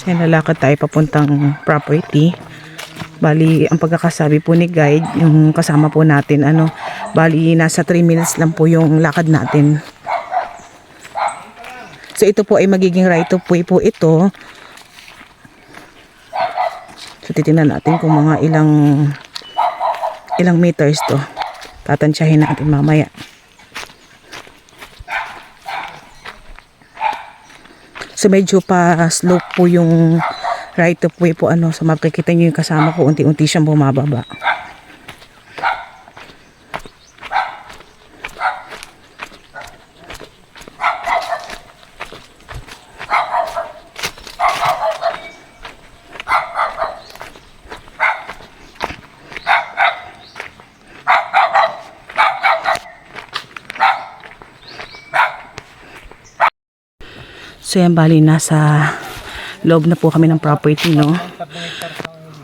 So yan, lalakad tayo papuntang property. Bali, ang pagkakasabi po ni guide, yung kasama po natin, bali nasa 3 minutes lang po yung lakad natin. So ito po ay magiging right of way po ito. So titingnan natin kung mga ilang meters to. Tatansyahin natin mamaya. So medyo pa slope po yung right of way po. So makikita nyo yung kasama ko, unti-unti siyang bumababa. So yan, bali nasa loob na po kami ng property, no?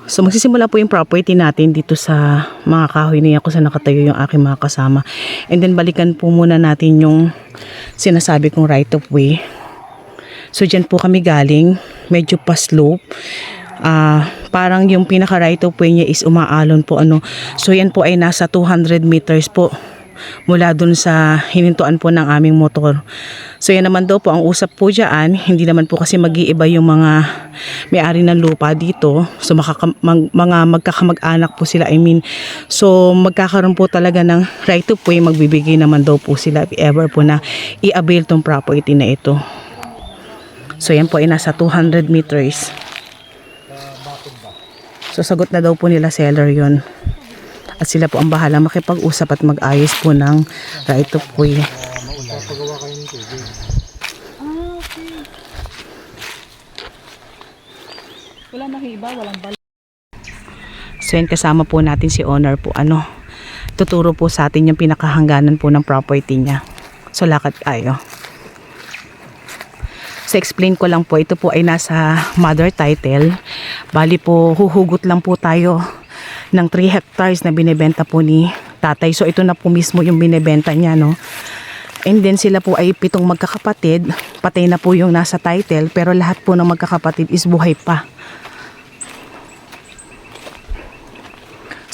So magsisimula po yung property natin dito sa mga kahoy na yan kung saan nakatayo yung aking mga kasama. And then balikan po muna natin yung sinasabi kong right of way. So dyan po kami galing, medyo pa slope. Parang yung pinaka right of way niya is umaalon po, So yan po ay nasa 200 meters po mula dun sa hinintuan po ng aming motor. So yan naman daw po ang usap po dyan. Hindi naman po kasi mag-iiba yung mga may-ari ng lupa dito. So mga magkakamag-anak po sila, So magkakaroon po talaga ng right of way. Magbibigay naman daw po sila if ever po na i-avail tong property na ito. So yan po ay nasa 200 meters. So sagot na daw po nila seller yon. At sila po ang bahala makipag-usap at mag-ayos po ng right of way. Wala nahiba, walang balik. So yan, kasama po natin si owner po. Tuturo po sa atin yung pinakahangganan po ng property niya. So lakad tayo. So explain ko lang po, ito po ay nasa mother title. Bali po, huhugot lang po tayo ng 3 hectares na binebenta po ni tatay. So ito na po mismo yung binebenta niya, no? And then sila po ay 7 magkakapatid. Patay na po yung nasa title, pero lahat po ng magkakapatid is buhay pa.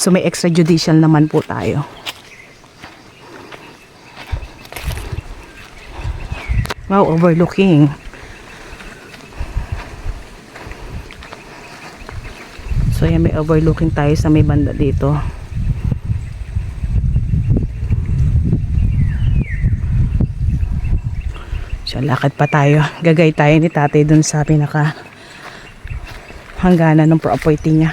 So may extrajudicial naman po tayo. Wow, overlooking. So yan, may overlooking tayo sa may banda dito. So lakad pa tayo. Gagay tayo ni tatay dun sa pinaka hangganan ng property niya.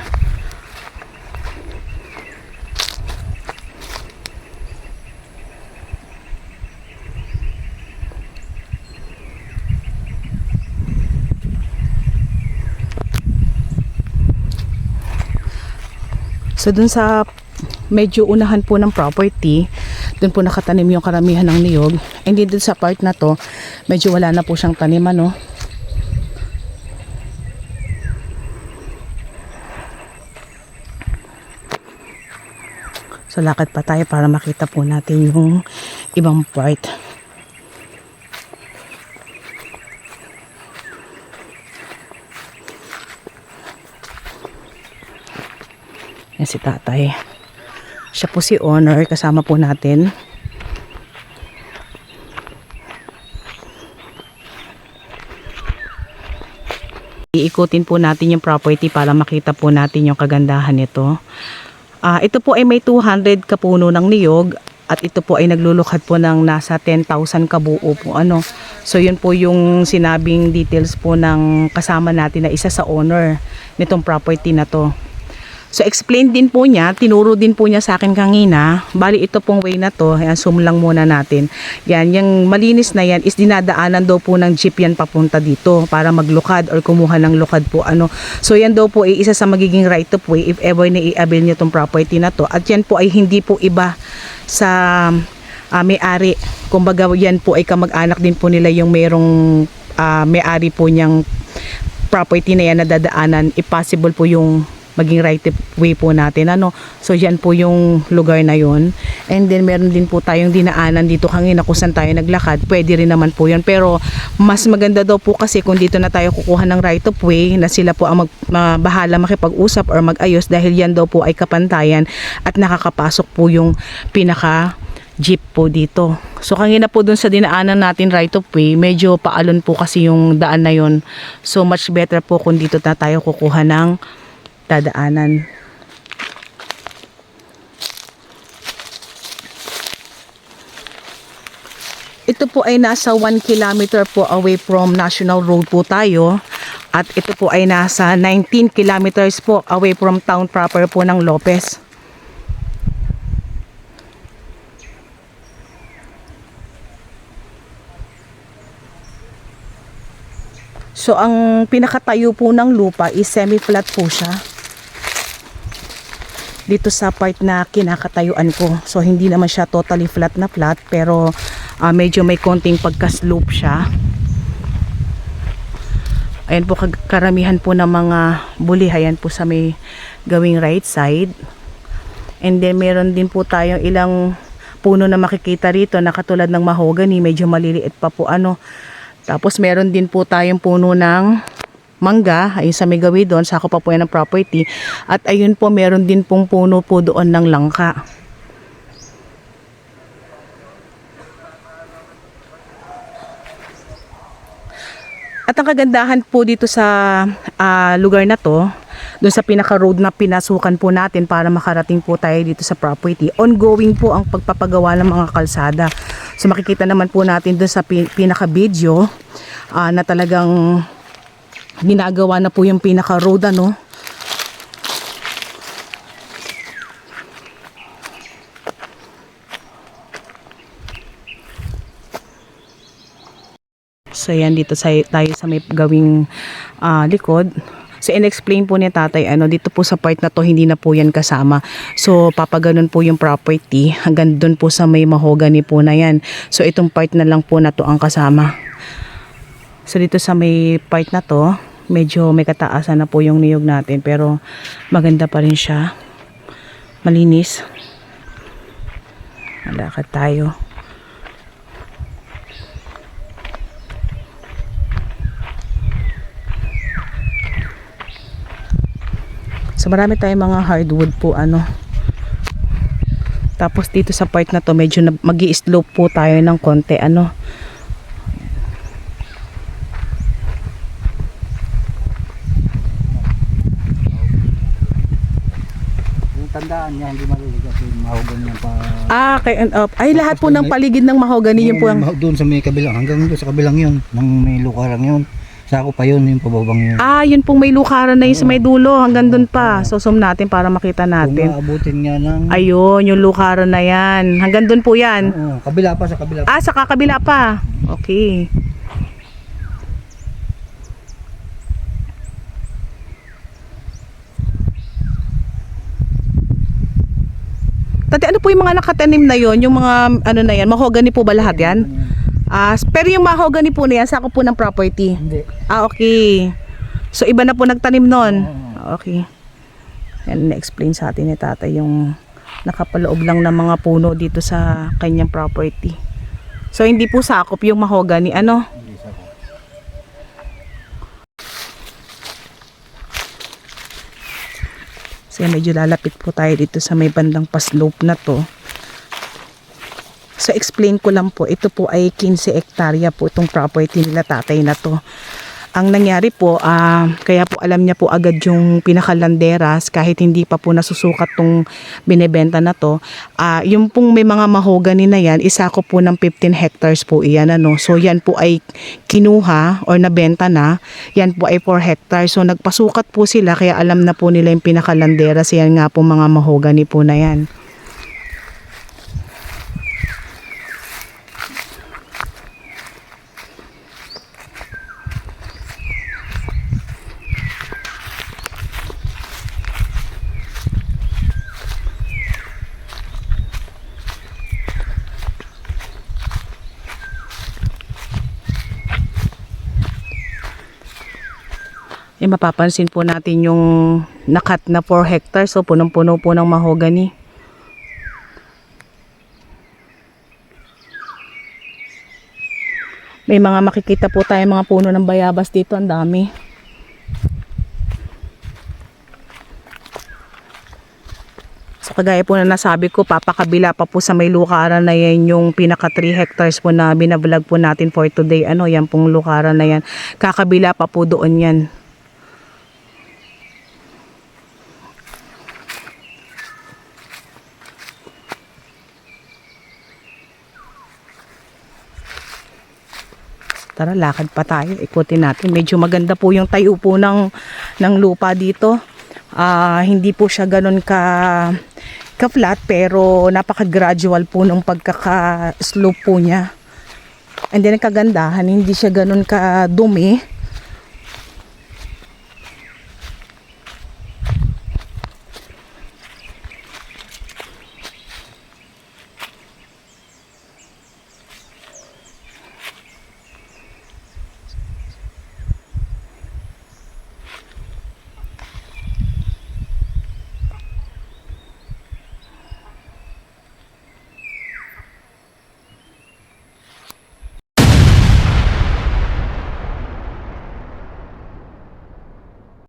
So dun sa medyo unahan po ng property, dun po nakatanim yung karamihan ng niyog. And dun sa part na to, medyo wala na po siyang taniman, no? So lakad pa tayo para makita po natin yung ibang part. Yan si tatay. Siya po si owner, kasama po natin. Iikutin po natin yung property para makita po natin yung kagandahan nito. Ito po ay may 200 kapuno ng niyog at ito po ay naglulukad po ng nasa 10,000 kabuo po. So yun po yung sinabing details po ng kasama natin na isa sa owner nitong property na to. So explain din po niya, tinuro din po niya sa akin kanina. Bali ito pong way na to, ayan, zoom lang muna natin. Yan, yung malinis na yan is dinadaanan daw po ng jeep yan papunta dito para maglukad or kumuha ng lukad po. So yan daw po ay isa sa magiging right of way if ever na i-avail niyo tong property na to. At yan po ay hindi po iba sa may-ari. Kumbaga yan po ay kamag-anak din po nila yung merong may-ari po niyang property na yan na dadaanan. If possible po yung maging right of way po natin. Ano? So yan po yung lugar na yon. And then meron din po tayong dinaanan dito kanina kung saan tayo naglakad. Pwede rin naman po yun. Pero mas maganda daw po kasi kung dito na tayo kukuha ng right of way na sila po ang bahala makipag-usap or mag-ayos dahil yan daw po ay kapantayan at nakakapasok po yung pinaka jeep po dito. So kanina po dun sa dinaanan natin right of way, medyo paalon po kasi yung daan na yon. So much better po kung dito na tayo kukuha ng dadaanan. Ito po ay nasa 1 kilometer po away from National Road po tayo. At ito po ay nasa 19 kilometers po away from town proper po ng Lopez. So ang pinakatayo po ng lupa is semi-flat po siya. Dito sa part na kinakatayuan ko. So hindi naman siya totally flat na flat pero medyo may konting pagka-slope siya. Ayan po karamihan po ng mga bulihayan po sa may gawing right side. And then meron din po tayong ilang puno na makikita rito na katulad ng mahogany, medyo maliliit pa po ano. Tapos meron din po tayong puno ng mangga, ayun sa may gawi doon, sako pa po yan ng property. At ayun po, meron din pong puno po doon ng langka. At ang kagandahan po dito sa lugar na to, doon sa pinaka-road na pinasukan po natin para makarating po tayo dito sa property, ongoing po ang pagpapagawa ng mga kalsada. So makikita naman po natin doon sa pinaka-video na talagang ginagawa na po yung pinaka-road ano. So yan dito tayo sa may gawing likod. So in-explain po ni tatay dito po sa part na to hindi na po yan kasama. So papaganon po yung property hanggang doon po sa may mahogany po na yan. So itong part na lang po na to ang kasama. So dito sa may part na to medyo may kataasan na po yung niyog natin pero maganda pa rin siya. Malinis. Malakad tayo. So marami tayong mga hardwood po ano. Tapos dito sa part na to medyo magi-slope po tayo ng konti ano. Yung tandaan niya hindi maliligas yung mahogany niya pa. Ay lahat po ng paligid ng mahogany yun po ang doon sa may kabilang hanggang doon sa kabilang yun, nang may lukarang yun. Sako pa yun, yung pababang yun. yun pong may lukaran na yun sa may dulo hanggang doon pa. So zoom natin para makita Kung natin. maabutin nga ng... Ayun, yung lukaran na yan. Hanggang doon po yan. Oo, kabila pa, sa kabila pa. Sa kakabila pa. Okay. Tati, ano po yung mga nakatanim na yon? Yung mga ano na yan? Mahogany po ba lahat yan? Pero yung mahogany po na yan, sako po ng property. Hindi. Okay. So iba na po nagtanim nun. Oo. Okay. Yan, na-explain sa atin ni tatay yung nakapaloob lang ng mga puno dito sa kanyang property. So hindi po sakop yung mahogany, ano? Hindi sako. So medyo lalapit po tayo dito sa may bandang paslope na to. So explain ko lang po, ito po ay 15 hektarya po itong property nila tatay na to. Ang nangyari po, kaya po alam niya po agad yung pinakalanderas kahit hindi pa po nasusukat tong binebenta na to. Yung pong may mga mahogany na yan, isa ko po ng 15 hectares po iyan ano. So yan po ay kinuha or nabenta na, yan po ay 4 hectares. So nagpasukat po sila kaya alam na po nila yung pinakalanderas, yan nga po mga mahogany po na yan. Mapapansin po natin yung nakat na 4 hectares. So, punong-puno po ng mahogany. May mga makikita po tayo mga puno ng bayabas dito. Ang dami. So, kagaya po na nasabi ko, papakabila pa po sa may lukaran na yan yung pinaka 3 hectares po na binablog po natin for today. Yan pong lukaran na yan. Kakabila pa po doon yan. Tara, lakad pa tayo. Ikutin natin. Medyo maganda po yung tayo po ng lupa dito. Hindi po siya ganun ka-flat pero napaka-gradual po nung pagkaka-slope po niya. And then kagandahan, hindi siya ganun ka-dumi.